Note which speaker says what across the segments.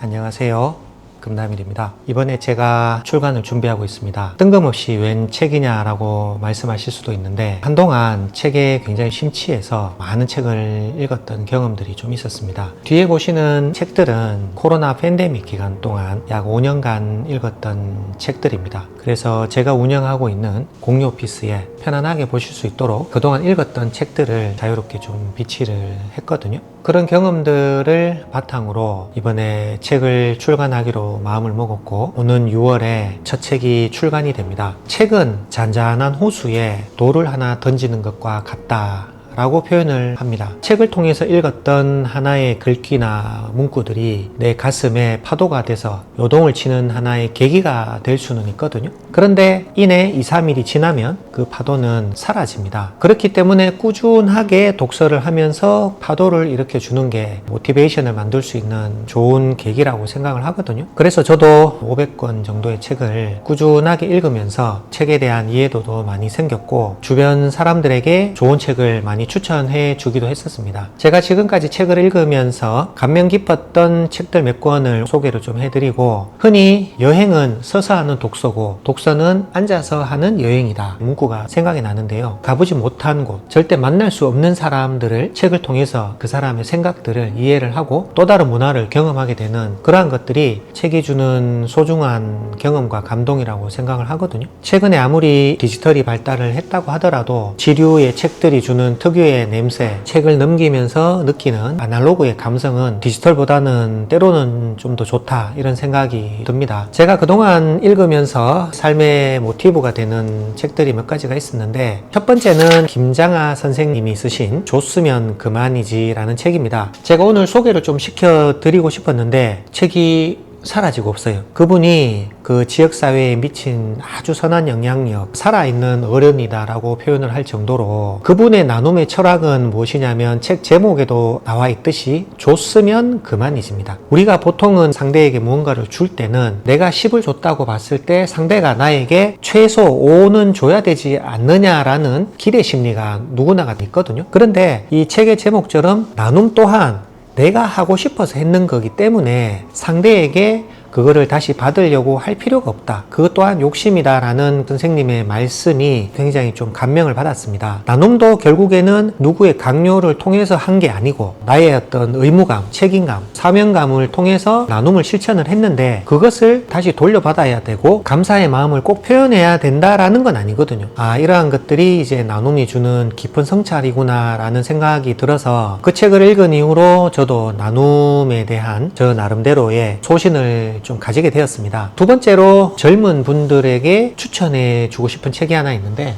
Speaker 1: 안녕하세요. 금남일입니다. 이번에 제가 출간을 준비하고 있습니다. 뜬금없이 웬 책이냐라고 말씀하실 수도 있는데 한동안 책에 굉장히 심취해서 많은 책을 읽었던 경험들이 좀 있었습니다. 뒤에 보시는 책들은 코로나 팬데믹 기간 동안 약 5년간 읽었던 책들입니다. 그래서 제가 운영하고 있는 공유 오피스에 편안하게 보실 수 있도록 그동안 읽었던 책들을 자유롭게 좀 비치를 했거든요. 그런 경험들을 바탕으로 이번에 책을 출간하기로 마음을 먹었고 오는 6월에 첫 책이 출간이 됩니다. 책은 잔잔한 호수에 돌을 하나 던지는 것과 같다 라고 표현을 합니다. 책을 통해서 읽었던 하나의 글귀나 문구들이 내 가슴에 파도가 돼서 요동을 치는 하나의 계기가 될 수는 있거든요. 그런데 이내 2, 3일이 지나면 그 파도는 사라집니다. 그렇기 때문에 꾸준하게 독서를 하면서 파도를 일으켜 주는 게 모티베이션을 만들 수 있는 좋은 계기라고 생각을 하거든요. 그래서 저도 500권 정도의 책을 꾸준하게 읽으면서 책에 대한 이해도도 많이 생겼고 주변 사람들에게 좋은 책을 많이 추천해 주기도 했었습니다. 제가 지금까지 책을 읽으면서 감명 깊었던 책들 몇 권을 소개를 좀 해드리고, 흔히 여행은 서서 하는 독서고 독서는 앉아서 하는 여행이다 문구가 생각이 나는데요. 가보지 못한 곳, 절대 만날 수 없는 사람들을 책을 통해서 그 사람의 생각들을 이해를 하고 또 다른 문화를 경험하게 되는 그러한 것들이 책이 주는 소중한 경험과 감동이라고 생각을 하거든요. 최근에 아무리 디지털이 발달을 했다고 하더라도 지류의 책들이 주는 특유의 냄새, 책을 넘기면서 느끼는 아날로그의 감성은 디지털보다는 때로는 좀 더 좋다, 이런 생각이 듭니다. 제가 그동안 읽으면서 삶의 모티브가 되는 책들이 몇 가지가 있었는데, 첫 번째는 김장하 선생님이 쓰신 줬으면 그만이지 라는 책입니다. 제가 오늘 소개를 좀 시켜드리고 싶었는데 책이 사라지고 없어요. 그분이 그 지역사회에 미친 아주 선한 영향력, 살아있는 어른이다 라고 표현을 할 정도로 그분의 나눔의 철학은 무엇이냐면 책 제목에도 나와 있듯이 줬으면 그만이집니다. 우리가 보통은 상대에게 무언가를 줄 때는 내가 10을 줬다고 봤을 때 상대가 나에게 최소 5는 줘야 되지 않느냐라는 기대 심리가 누구나가 있거든요. 그런데 이 책의 제목처럼 나눔 또한 내가 하고 싶어서 했는 거기 때문에 상대에게 그거를 다시 받으려고 할 필요가 없다. 그것 또한 욕심이다 라는 선생님의 말씀이 굉장히 좀 감명을 받았습니다. 나눔도 결국에는 누구의 강요를 통해서 한 게 아니고 나의 어떤 의무감, 책임감, 사명감을 통해서 나눔을 실천을 했는데 그것을 다시 돌려받아야 되고 감사의 마음을 꼭 표현해야 된다라는 건 아니거든요. 이러한 것들이 이제 나눔이 주는 깊은 성찰이구나 라는 생각이 들어서 그 책을 읽은 이후로 저도 나눔에 대한 저 나름대로의 소신을 좀 가지게 되었습니다. 두 번째로 젊은 분들에게 추천해 주고 싶은 책이 하나 있는데,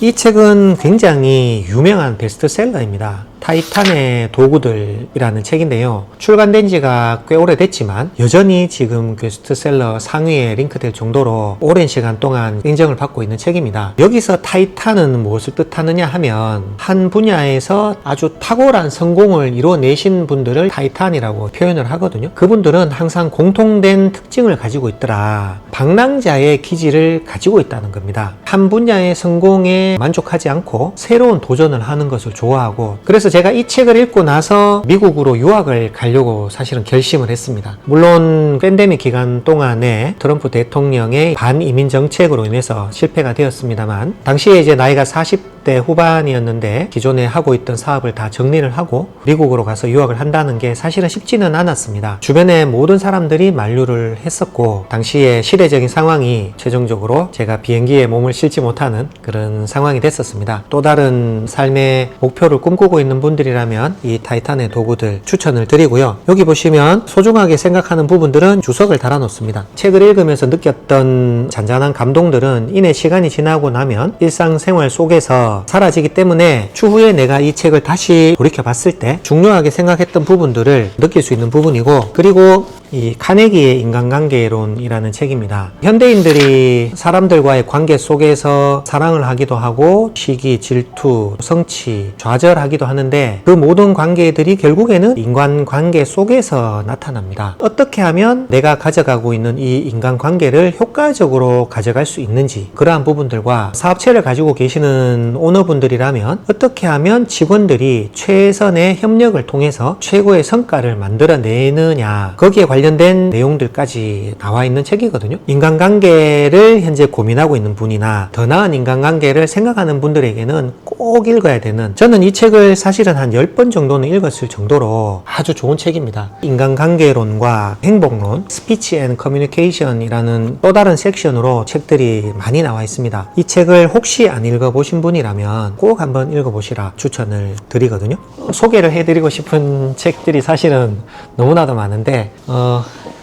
Speaker 1: 이 책은 굉장히 유명한 베스트셀러입니다. 타이탄의 도구들이라는 책인데요. 출간된 지가 꽤 오래됐지만 여전히 지금 베스트셀러 상위에 링크될 정도로 오랜 시간 동안 인정을 받고 있는 책입니다. 여기서 타이탄은 무엇을 뜻하느냐 하면 한 분야에서 아주 탁월한 성공을 이뤄내신 분들을 타이탄이라고 표현을 하거든요. 그분들은 항상 공통된 특징을 가지고 있더라. 방랑자의 기질을 가지고 있다는 겁니다. 한 분야의 성공에 만족하지 않고 새로운 도전을 하는 것을 좋아하고, 그래서 제가 이 책을 읽고 나서 미국으로 유학을 가려고 사실은 결심을 했습니다. 물론 팬데믹 기간 동안에 트럼프 대통령의 반이민 정책으로 인해서 실패가 되었습니다만, 당시에 이제 나이가 40대 후반이었는데 기존에 하고 있던 사업을 다 정리를 하고 미국으로 가서 유학을 한다는 게 사실은 쉽지는 않았습니다. 주변에 모든 사람들이 만류를 했었고 당시에 시대적인 상황이 최종적으로 제가 비행기에 몸을 실지 못하는 그런 상황이 됐었습니다. 또 다른 삶의 목표를 꿈꾸고 있는 분들이라면 이 타이탄의 도구들 추천을 드리고요. 여기 보시면 소중하게 생각하는 부분들은 주석을 달아 놓습니다. 책을 읽으면서 느꼈던 잔잔한 감동들은 이내 시간이 지나고 나면 일상생활 속에서 사라지기 때문에 추후에 내가 이 책을 다시 돌이켜 봤을 때 중요하게 생각했던 부분들을 느낄 수 있는 부분이고, 그리고 이 카네기의 인간관계론이라는 책입니다. 현대인들이 사람들과의 관계 속에서 사랑을 하기도 하고 시기, 질투, 성취, 좌절하기도 하는데 그 모든 관계들이 결국에는 인간관계 속에서 나타납니다. 어떻게 하면 내가 가져가고 있는 이 인간관계를 효과적으로 가져갈 수 있는지, 그러한 부분들과 사업체를 가지고 계시는 오너분들이라면 어떻게 하면 직원들이 최선의 협력을 통해서 최고의 성과를 만들어내느냐, 거기에 관련된 내용들까지 나와 있는 책이거든요. 인간관계를 현재 고민하고 있는 분이나 더 나은 인간관계를 생각하는 분들에게는 꼭 읽어야 되는, 저는 이 책을 사실은 한 10번 정도는 읽었을 정도로 아주 좋은 책입니다. 인간관계론과 행복론, 스피치 앤 커뮤니케이션이라는 또 다른 섹션으로 책들이 많이 나와 있습니다. 이 책을 혹시 안 읽어보신 분이라면 꼭 한번 읽어보시라 추천을 드리거든요. 소개를 해드리고 싶은 책들이 사실은 너무나도 많은데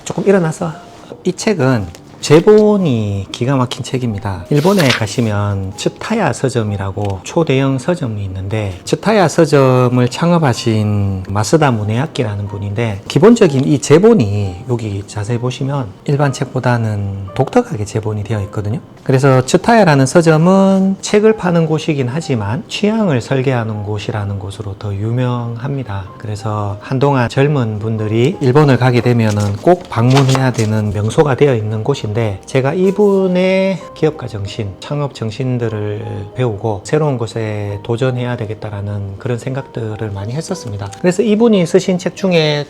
Speaker 1: 조금 일어나서, 이 책은 제본이 기가 막힌 책입니다. 일본에 가시면 츠타야 서점이라고 초대형 서점이 있는데, 츠타야 서점을 창업하신 마스다 무네야키라는 분인데, 기본적인 이 제본이 여기 자세히 보시면 일반 책보다는 독특하게 제본이 되어 있거든요. 그래서 츠타야라는 서점은 책을 파는 곳이긴 하지만 취향을 설계하는 곳이라는 곳으로 더 유명합니다. 그래서 한동안 젊은 분들이 일본을 가게 되면은 꼭 방문해야 되는 명소가 되어 있는 곳인데, 제가 이분의 기업가 정신, 창업 정신들을 배우고 새로운 곳에 도전해야 되겠다라는 그런 생각들을 많이 했었습니다. 그래서 이분이 쓰신 책 중에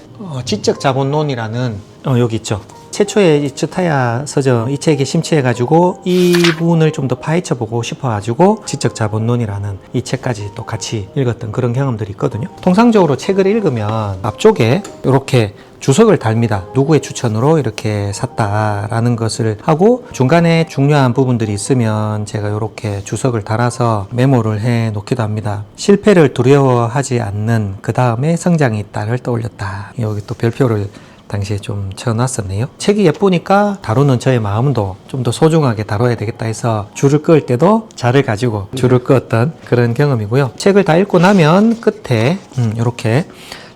Speaker 1: 지적 자본론이라는, 여기 있죠. 최초에 이 츠타야 서점 이 책에 심취해가지고 이분을 좀 더 파헤쳐보고 싶어가지고 지적 자본론이라는 이 책까지 또 같이 읽었던 그런 경험들이 있거든요. 통상적으로 책을 읽으면 앞쪽에 이렇게 주석을 달입니다. 누구의 추천으로 이렇게 샀다라는 것을 하고, 중간에 중요한 부분들이 있으면 제가 이렇게 주석을 달아서 메모를 해 놓기도 합니다. 실패를 두려워하지 않는 그 다음에 성장이 있다를 떠올렸다. 여기 또 별표를 당시에 좀 쳐놨었네요. 책이 예쁘니까 다루는 저의 마음도 좀 더 소중하게 다뤄야 되겠다 해서 줄을 끄을 때도 자를 가지고 줄을 끄었던 그런 경험이고요. 책을 다 읽고 나면 끝에 이렇게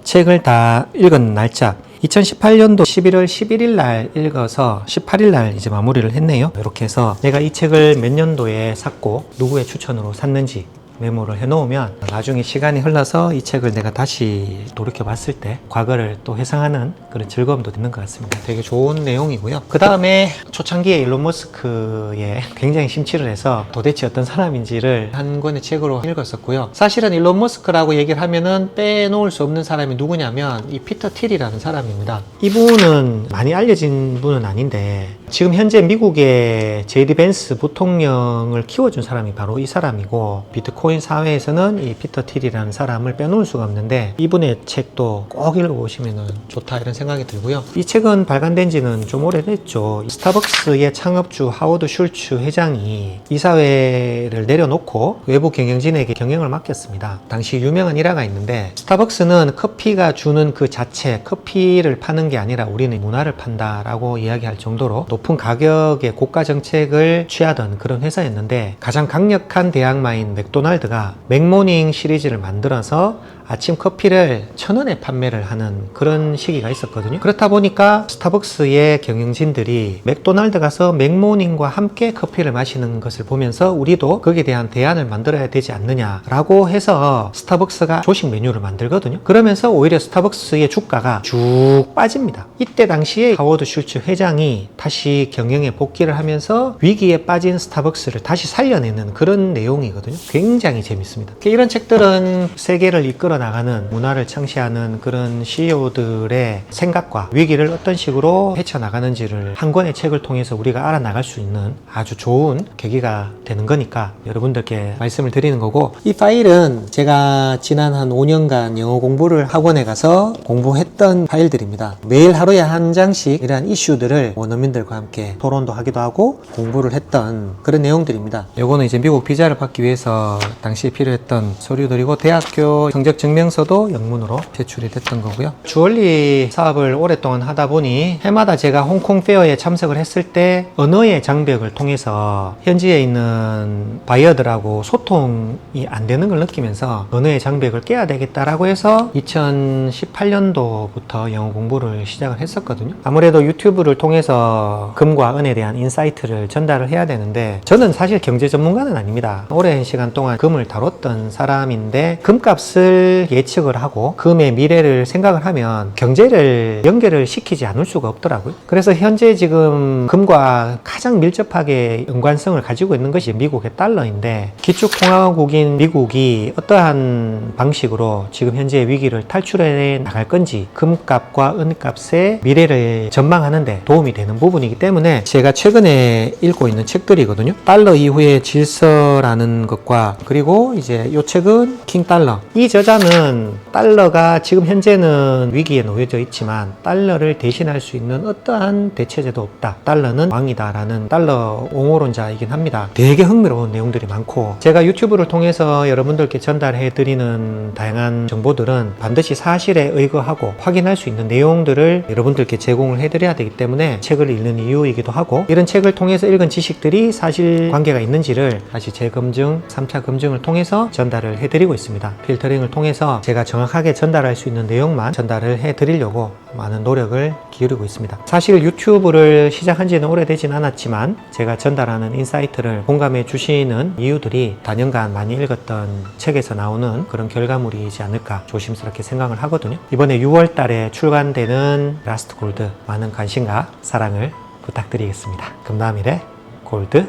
Speaker 1: 책을 다 읽은 날짜, 2018년도 11월 11일 날 읽어서 18일 날 이제 마무리를 했네요. 이렇게 해서 내가 이 책을 몇 년도에 샀고 누구의 추천으로 샀는지 메모를 해놓으면 나중에 시간이 흘러서 이 책을 내가 다시 돌이켜봤을 때 과거를 또 회상하는 그런 즐거움도 있는 것 같습니다. 되게 좋은 내용이고요. 그 다음에 초창기에 일론 머스크에 굉장히 심취를 해서 도대체 어떤 사람인지를 한 권의 책으로 읽었었고요. 사실은 일론 머스크라고 얘기를 하면은 빼놓을 수 없는 사람이 누구냐면 이 피터 틸이라는 사람입니다. 이분은 많이 알려진 분은 아닌데 지금 현재 미국의 제이디 벤스 부통령을 키워준 사람이 바로 이 사람이고, 비트코인 사회에서는 이 피터 틸이라는 사람을 빼놓을 수가 없는데 이분의 책도 꼭 읽어보시면 좋다 이런 생각이 들고요. 이 책은 발간된 지는 좀 오래됐죠. 스타벅스의 창업주 하워드 슐츠 회장이 이사회를 내려놓고 외부 경영진에게 경영을 맡겼습니다. 당시 유명한 일화가 있는데, 스타벅스는 커피가 주는 그 자체, 커피를 파는 게 아니라 우리는 문화를 판다라고 이야기할 정도로 높은 가격의 고가 정책을 취하던 그런 회사였는데, 가장 강력한 대항마인 맥도날드가 맥모닝 시리즈를 만들어서 아침 커피를 1,000원에 판매를 하는 그런 시기가 있었거든요. 그렇다 보니까 스타벅스의 경영진들이 맥도날드 가서 맥모닝과 함께 커피를 마시는 것을 보면서 우리도 거기에 대한 대안을 만들어야 되지 않느냐라고 해서 스타벅스가 조식 메뉴를 만들거든요. 그러면서 오히려 스타벅스의 주가가 쭉 빠집니다. 이때 당시에 하워드 슐츠 회장이 다시 경영에 복귀를 하면서 위기에 빠진 스타벅스를 다시 살려내는 그런 내용이거든요. 굉장히 재밌습니다. 이런 책들은 세계를 이끌어 나가는, 문화를 창시하는 그런 CEO들의 생각과 위기를 어떤 식으로 헤쳐나가는지를 한 권의 책을 통해서 우리가 알아나갈 수 있는 아주 좋은 계기가 되는 거니까 여러분들께 말씀을 드리는 거고, 이 파일은 제가 지난 한 5년간 영어 공부를 학원에 가서 공부했던 파일들입니다. 매일 하루에 한 장씩 이러한 이슈들을 원어민들과 함께 토론도 하기도 하고 공부를 했던 그런 내용들입니다. 요거는 이제 미국 비자를 받기 위해서 당시에 필요했던 서류들이고, 대학교 성적 증명서도 영문으로 제출이 됐던 거고요. 주얼리 사업을 오랫동안 하다 보니 해마다 제가 홍콩 페어에 참석을 했을 때 언어의 장벽을 통해서 현지에 있는 바이어들하고 소통이 안 되는 걸 느끼면서 언어의 장벽을 깨야 되겠다라고 해서 2018년도부터 영어 공부를 시작을 했었거든요. 아무래도 유튜브를 통해서 금과 은에 대한 인사이트를 전달을 해야 되는데, 저는 사실 경제 전문가는 아닙니다. 오랜 시간 동안 금을 다뤘던 사람인데 금값을 미래를 예측을 하고 금의 미래를 생각을 하면 경제를 연결을 시키지 않을 수가 없더라고요. 그래서 현재 지금 금과 가장 밀접하게 연관성을 가지고 있는 것이 미국의 달러인데, 기축통화국인 미국이 어떠한 방식으로 지금 현재 위기를 탈출해 나갈 건지 금값과 은값의 미래를 전망하는데 도움이 되는 부분이기 때문에 제가 최근에 읽고 있는 책들이거든요. 달러 이후의 질서라는 것과, 그리고 이제 이 책은 킹달러. 이 저자는 달러가 지금 현재는 위기에 놓여져 있지만 달러를 대신할 수 있는 어떠한 대체제도 없다, 달러는 왕이다라는 달러 옹호론자이긴 합니다. 되게 흥미로운 내용들이 많고, 제가 유튜브를 통해서 여러분들께 전달해 드리는 다양한 정보들은 반드시 사실에 의거하고 확인할 수 있는 내용들을 여러분들께 제공을 해 드려야 되기 때문에 책을 읽는 이유이기도 하고, 이런 책을 통해서 읽은 지식들이 사실 관계가 있는지를 다시 재검증, 3차 검증을 통해서 전달을 해 드리고 있습니다. 필터링을 통해서 제가 정확하게 전달할 수 있는 내용만 전달을 해 드리려고 많은 노력을 기울이고 있습니다. 사실 유튜브를 시작한 지는 오래되진 않았지만 제가 전달하는 인사이트를 공감해 주시는 이유들이 단연간 많이 읽었던 책에서 나오는 그런 결과물이지 않을까 조심스럽게 생각을 하거든요. 이번에 6월 달에 출간되는 라스트 골드, 많은 관심과 사랑을 부탁드리겠습니다. 금나미래 골드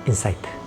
Speaker 1: 인사이트.